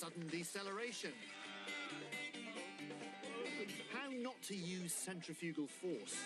sudden deceleration. How not to use centrifugal force.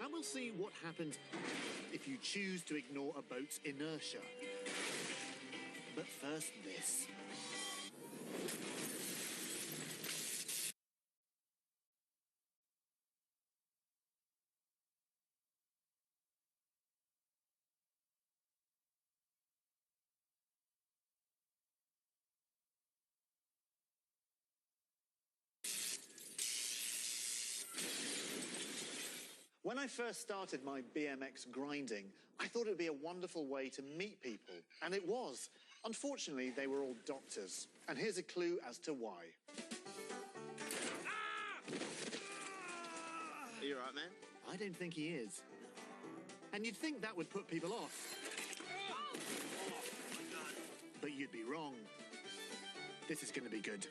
And we'll see what happens if you choose to ignore a boat's inertia. But first this. When I first started my BMX grinding, I thought it would be a wonderful way to meet people, and it was. Unfortunately, they were all doctors, and here's a clue as to why. Are you all right, man? I don't think he is. And you'd think that would put people off. But you'd be wrong. This is going to be good.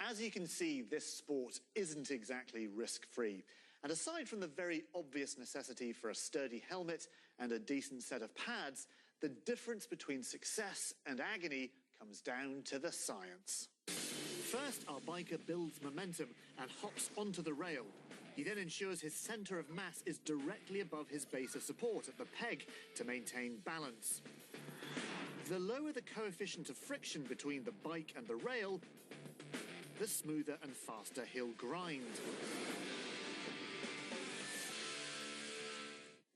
As you can see, this sport isn't exactly risk-free. And aside from the very obvious necessity for a sturdy helmet and a decent set of pads, the difference between success and agony comes down to the science. First, our biker builds momentum and hops onto the rail. He then ensures his centre of mass is directly above his base of support at the peg to maintain balance. The lower the coefficient of friction between the bike and the rail, the smoother and faster he'll grind.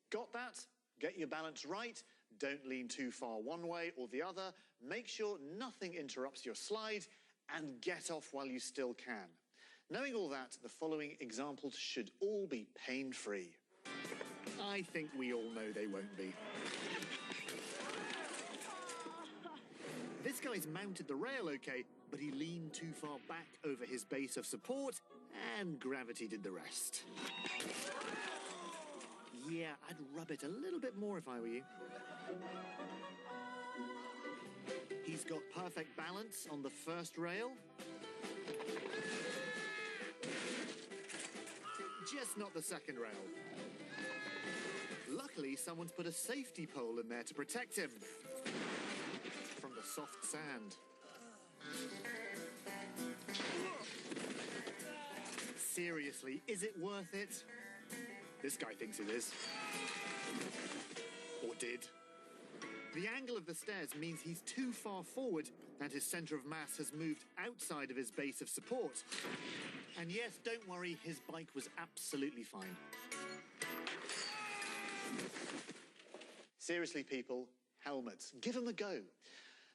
Got that? Get your balance right, don't lean too far one way or the other, make sure nothing interrupts your slide, and get off while you still can. Knowing all that, the following examples should all be pain-free. I think we all know they won't be. This guy's mounted the rail okay, but he leaned too far back over his base of support, and gravity did the rest. Yeah, I'd rub it a little bit more if I were you. He's got perfect balance on the first rail. Just not the second rail. Luckily, someone's put a safety pole in there to protect him from the soft sand. Seriously, is it worth it? This guy thinks it is. Or did. The angle of the stairs means he's too far forward and his centre of mass has moved outside of his base of support. And yes, don't worry, his bike was absolutely fine. Seriously, people, helmets, give them a go.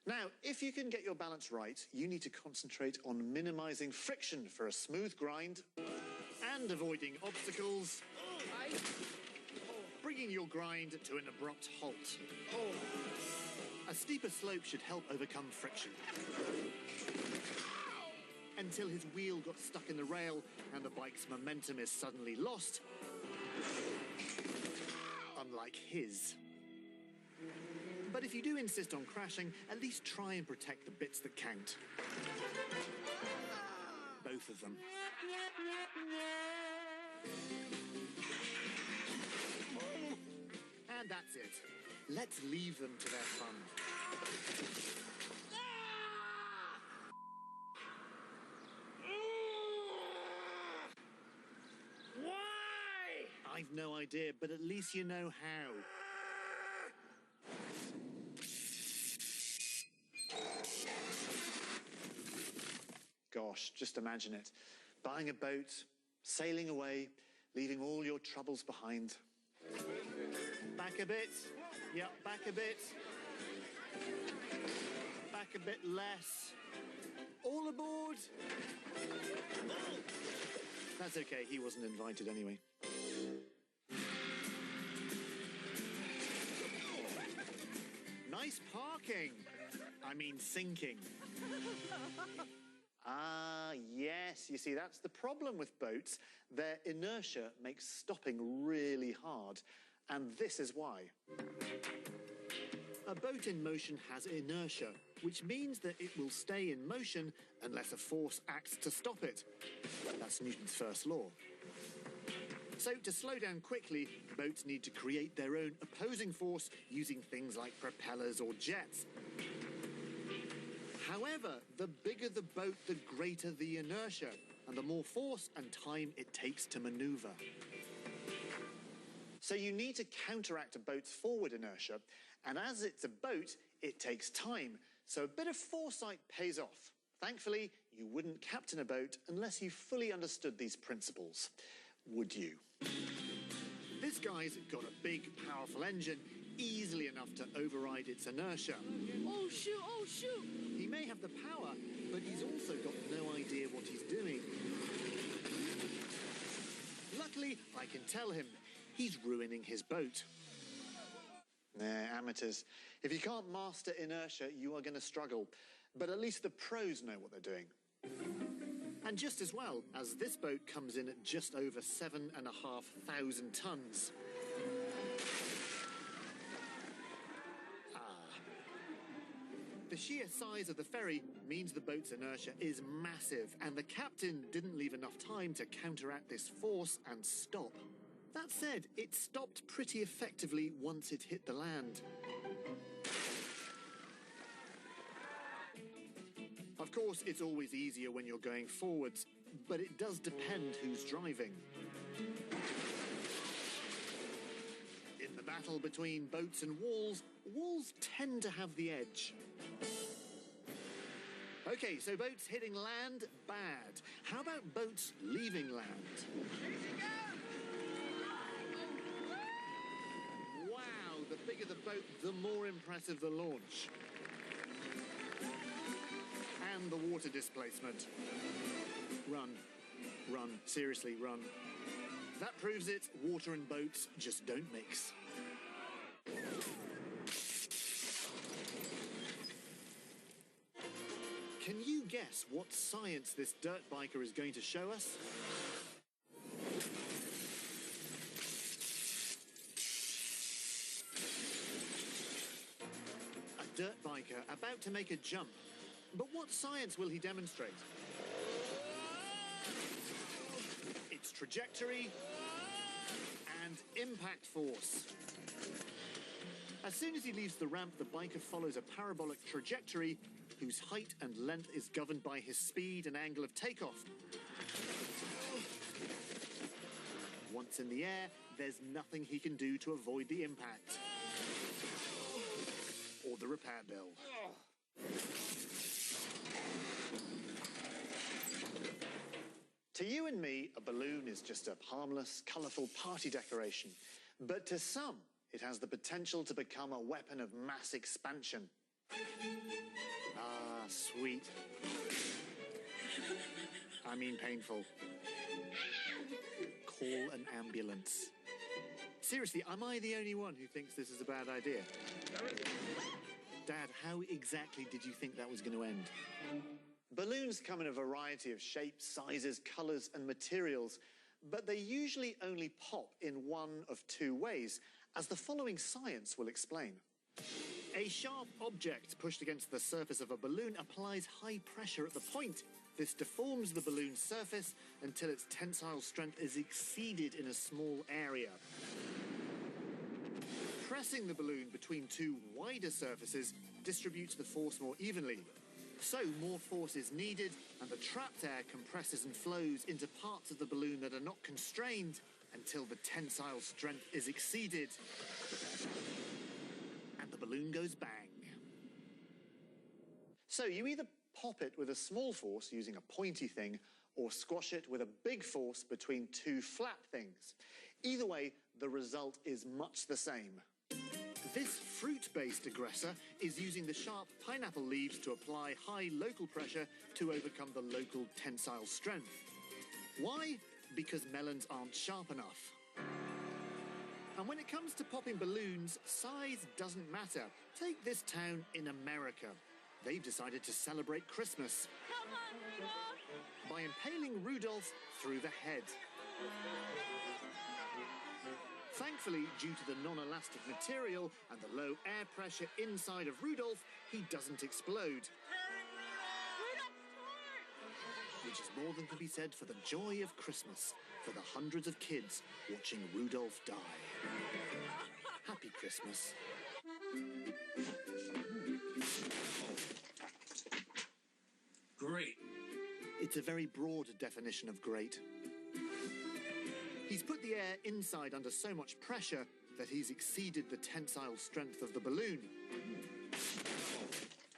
Now, if you can get your balance right, you need to concentrate on minimising friction for a smooth grind and avoiding obstacles, bringing your grind to an abrupt halt. A steeper slope should help overcome friction. Until his wheel got stuck in the rail and the bike's momentum is suddenly lost. Unlike his. But if you do insist on crashing, at least try and protect the bits that count. Both of them. And that's it. Let's leave them to their fun. Why? I've no idea, but at least you know how. Gosh, just imagine it. Buying a boat, sailing away, leaving all your troubles behind. Back a bit. Yep, back a bit. Back a bit less. All aboard. That's okay, he wasn't invited anyway. Nice parking. I mean sinking. Ah, yes. You see, that's the problem with boats. Their inertia makes stopping really hard. And this is why. A boat in motion has inertia, which means that it will stay in motion unless a force acts to stop it. That's Newton's first law. So to slow down quickly, boats need to create their own opposing force using things like propellers or jets. However, the bigger the boat, the greater the inertia, and the more force and time it takes to maneuver. So you need to counteract a boat's forward inertia, and as it's a boat, it takes time, so a bit of foresight pays off. Thankfully, you wouldn't captain a boat unless you fully understood these principles, would you? This guy's got a big, powerful engine, easily enough to override its inertia. Oh shoot, oh shoot! He may have the power, but he's also got no idea what he's doing. Luckily, I can tell him. He's ruining his boat. Amateurs. If you can't master inertia, you are going to struggle. But at least the pros know what they're doing. And just as well, as this boat comes in at just over 7,500 tons. The sheer size of the ferry means the boat's inertia is massive, and the captain didn't leave enough time to counteract this force and stop. That said, it stopped pretty effectively once it hit the land. Of course, it's always easier when you're going forwards, but it does depend who's driving. In the battle between boats and walls, walls tend to have the edge. Okay, so boats hitting land, bad. How about boats leaving land? Wow, the bigger the boat, the more impressive the launch. And the water displacement. Run. Run. Seriously, run. That proves it. Water and boats just don't mix. Can you guess what science this dirt biker is going to show us? A dirt biker about to make a jump. But what science will he demonstrate? Its trajectory and impact force. As soon as he leaves the ramp, the biker follows a parabolic trajectory whose height and length is governed by his speed and angle of takeoff. Once in the air, there's nothing he can do to avoid the impact. Or the repair bill. To you and me, a balloon is just a harmless, colourful party decoration. But to some, it has the potential to become a weapon of mass expansion. Ah, sweet. I mean painful. Call an ambulance. Seriously, am I the only one who thinks this is a bad idea? Dad, how exactly did you think that was going to end? Balloons come in a variety of shapes, sizes, colours and materials, but they usually only pop in one of two ways, as the following science will explain. A sharp object pushed against the surface of a balloon applies high pressure at the point. This deforms the balloon's surface until its tensile strength is exceeded in a small area. Pressing the balloon between two wider surfaces distributes the force more evenly. So more force is needed, and the trapped air compresses and flows into parts of the balloon that are not constrained until the tensile strength is exceeded. And the balloon goes bang. So you either pop it with a small force using a pointy thing, or squash it with a big force between two flat things. Either way, the result is much the same. This fruit-based aggressor is using the sharp pineapple leaves to apply high local pressure to overcome the local tensile strength. Why? Because melons aren't sharp enough. And when it comes to popping balloons, size doesn't matter. Take this town in America. They've decided to celebrate Christmas. Come on, Rudolph! By impaling Rudolph through the head. Thankfully, due to the non-elastic material and the low air pressure inside of Rudolph, he doesn't explode. which is more than can be said for the joy of Christmas, for the hundreds of kids watching Rudolph die. Happy Christmas. Great. It's a very broad definition of great. He's put the air inside under so much pressure that he's exceeded the tensile strength of the balloon.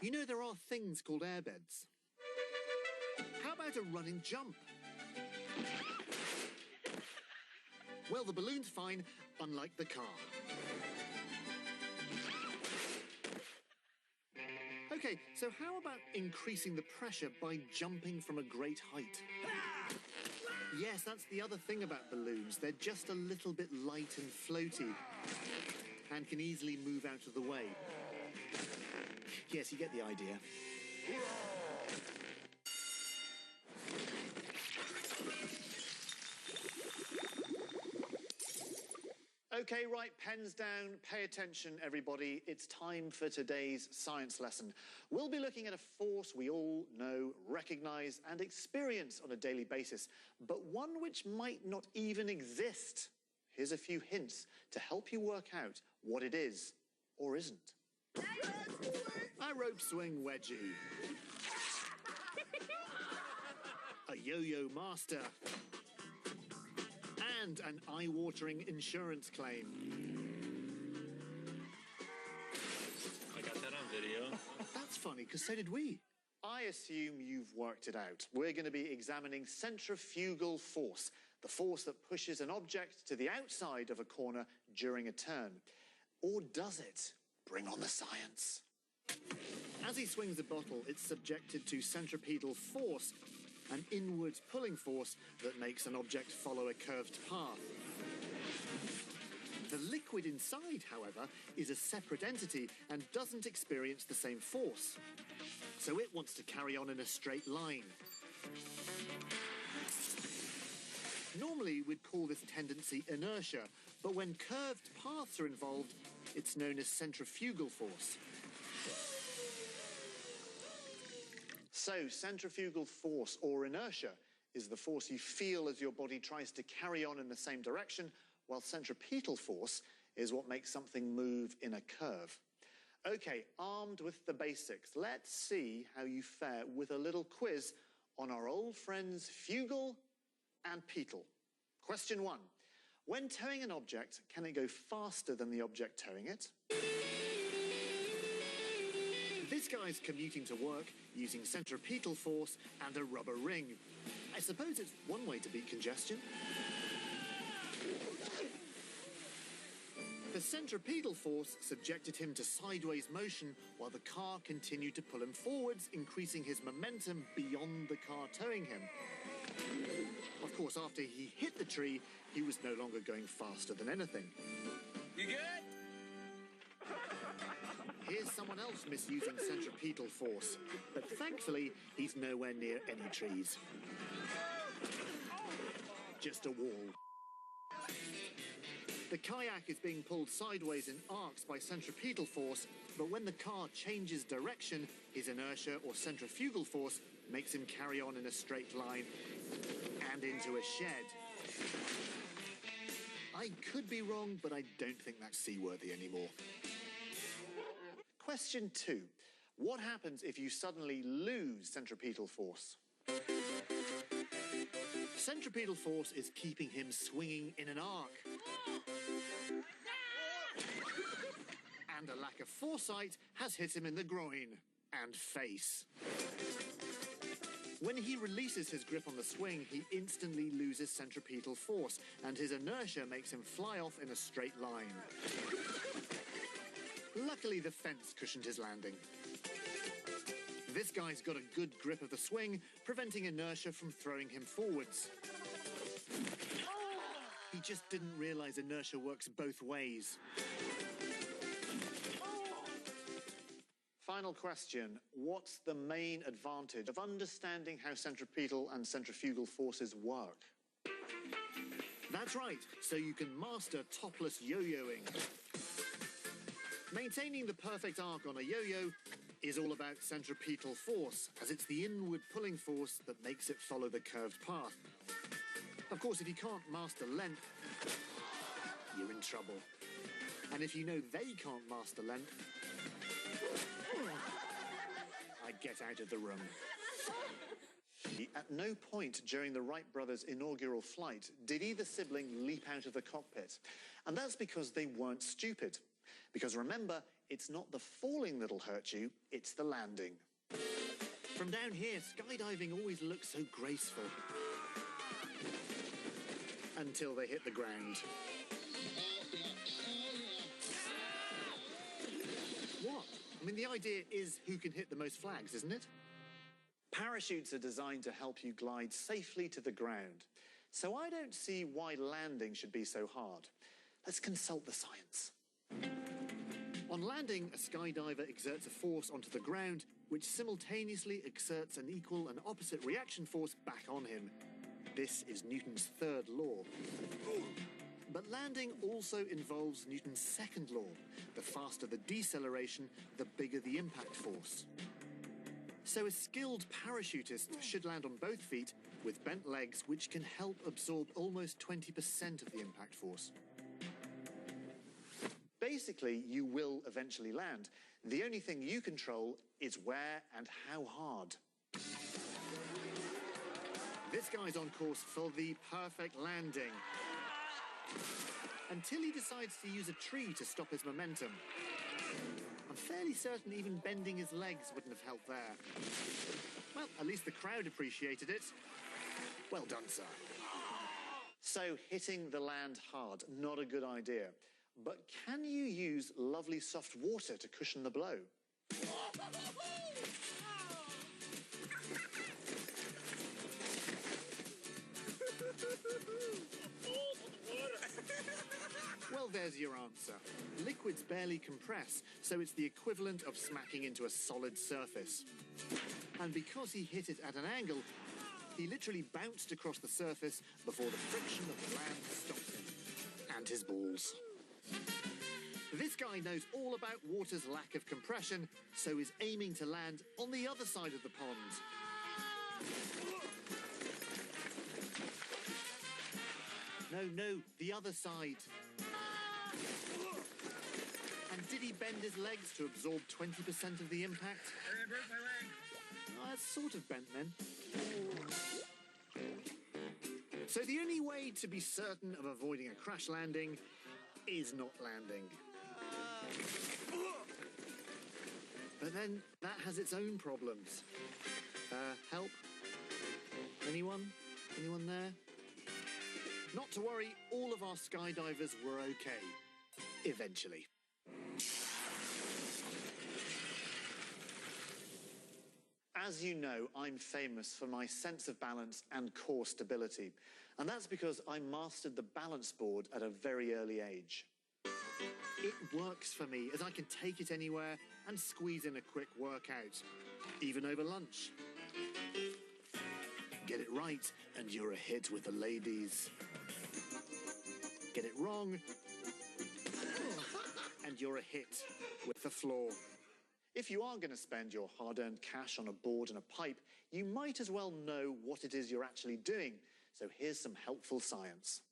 You know, there are things called airbeds. How about a running jump? Well, the balloon's fine, unlike the car. Okay, so how about increasing the pressure by jumping from a great height? Yes, that's the other thing about balloons. They're just a little bit light and floaty and can easily move out of the way. Yes, you get the idea. Okay, right, pens down, pay attention, everybody. It's time for today's science lesson. We'll be looking at a force we all know, recognise and experience on a daily basis, but one which might not even exist. Here's a few hints to help you work out what it is or isn't. A rope swing wedgie. A yo-yo master. And an eye-watering insurance claim. I got that on video. That's funny, because so did we. I assume you've worked it out. We're going to be examining centrifugal force, the force that pushes an object to the outside of a corner during a turn. Or does it? Bring on the science. As he swings a bottle, it's subjected to centripetal force, an inward pulling force that makes an object follow a curved path. The liquid inside, however, is a separate entity and doesn't experience the same force. So it wants to carry on in a straight line. Normally, we'd call this tendency inertia, but when curved paths are involved, it's known as centrifugal force. So, centrifugal force, or inertia, is the force you feel as your body tries to carry on in the same direction, while centripetal force is what makes something move in a curve. Okay, armed with the basics, let's see how you fare with a little quiz on our old friends fugal and petal. Question 1. When towing an object, can it go faster than the object towing it? This guy's commuting to work using centripetal force and a rubber ring. I suppose it's one way to beat congestion. The centripetal force subjected him to sideways motion while the car continued to pull him forwards, increasing his momentum beyond the car towing him. Of course, after he hit the tree, he was no longer going faster than anything. You good? Here's someone else misusing centripetal force, but thankfully, he's nowhere near any trees. Just a wall. The kayak is being pulled sideways in arcs by centripetal force, but when the car changes direction, his inertia or centrifugal force makes him carry on in a straight line and into a shed. I could be wrong, but I don't think that's seaworthy anymore. Question 2. What happens if you suddenly lose centripetal force? Centripetal force is keeping him swinging in an arc. And a lack of foresight has hit him in the groin and face. When he releases his grip on the swing, he instantly loses centripetal force, and his inertia makes him fly off in a straight line. Luckily, the fence cushioned his landing. This guy's got a good grip of the swing, preventing inertia from throwing him forwards. He just didn't realise inertia works both ways. Final question. What's the main advantage of understanding how centripetal and centrifugal forces work? That's right, so you can master topless yo-yoing. Maintaining the perfect arc on a yo-yo is all about centripetal force, as it's the inward pulling force that makes it follow the curved path. Of course, if you can't master length, you're in trouble. And if you know they can't master length, I'd get out of the room. At no point during the Wright brothers' inaugural flight did either sibling leap out of the cockpit. And that's because they weren't stupid. Because remember, it's not the falling that'll hurt you, it's the landing. From down here, skydiving always looks so graceful. Until they hit the ground. What? I mean, the idea is who can hit the most flags, isn't it? Parachutes are designed to help you glide safely to the ground. So I don't see why landing should be so hard. Let's consult the science. On landing, a skydiver exerts a force onto the ground, which simultaneously exerts an equal and opposite reaction force back on him. This is Newton's third law. But landing also involves Newton's second law. The faster the deceleration, the bigger the impact force. So a skilled parachutist should land on both feet with bent legs, which can help absorb almost 20% of the impact force. Basically, you will eventually land. The only thing you control is where and how hard. This guy's on course for the perfect landing. Until he decides to use a tree to stop his momentum. I'm fairly certain even bending his legs wouldn't have helped there. Well, at least the crowd appreciated it. Well done, sir. So, hitting the land hard, not a good idea. But can you use lovely soft water to cushion the blow? Well, there's your answer. Liquids barely compress, so it's the equivalent of smacking into a solid surface. And because he hit it at an angle, he literally bounced across the surface before the friction of the land stopped him. And his balls. This guy knows all about water's lack of compression, so is aiming to land on the other side of the pond. No, the other side. And did he bend his legs to absorb 20% of the impact? I broke my leg. Oh, that's sort of bent then. So the only way to be certain of avoiding a crash landing is not landing. But then that has its own problems. Help? Anyone? Anyone there? Not to worry, all of our skydivers were okay. Eventually. As you know, I'm famous for my sense of balance and core stability. And that's because I mastered the balance board at a very early age. It works for me, as I can take it anywhere and squeeze in a quick workout, even over lunch. Get it right, and you're a hit with the ladies. Get it wrong, and you're a hit with the floor. If you are going to spend your hard-earned cash on a board and a pipe, you might as well know what it is you're actually doing. So here's some helpful science.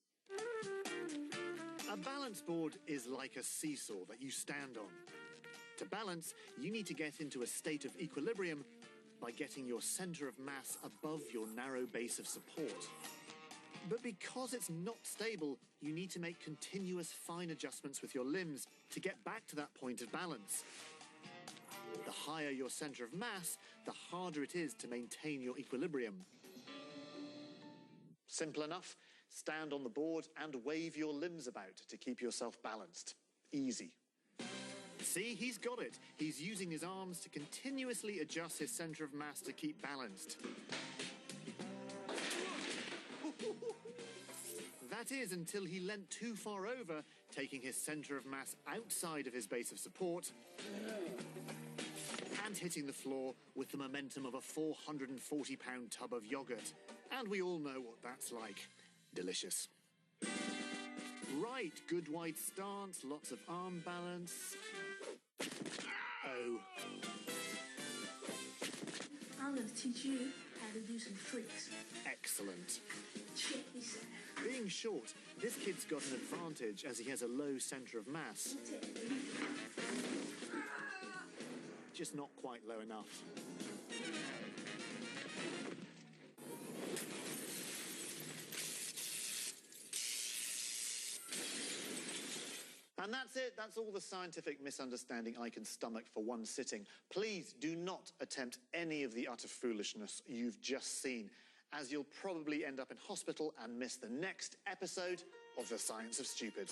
A balance board is like a seesaw that you stand on. To balance, you need to get into a state of equilibrium by getting your center of mass above your narrow base of support. But because it's not stable, you need to make continuous fine adjustments with your limbs to get back to that point of balance. The higher your center of mass, the harder it is to maintain your equilibrium. Simple enough. Stand on the board and wave your limbs about to keep yourself balanced. Easy. See, he's got it. He's using his arms to continuously adjust his center of mass to keep balanced. That is, until he leant too far over, taking his center of mass outside of his base of support and hitting the floor with the momentum of a 440-pound tub of yogurt. And we all know what that's like. Delicious. Right, good wide stance, lots of arm balance. Oh. I'm gonna teach you how to do some tricks. Excellent. Check this out. Being short, this kid's got an advantage as he has a low centre of mass. Just not quite low enough. And that's it. That's all the scientific misunderstanding I can stomach for one sitting. Please do not attempt any of the utter foolishness you've just seen, as you'll probably end up in hospital and miss the next episode of The Science of Stupid.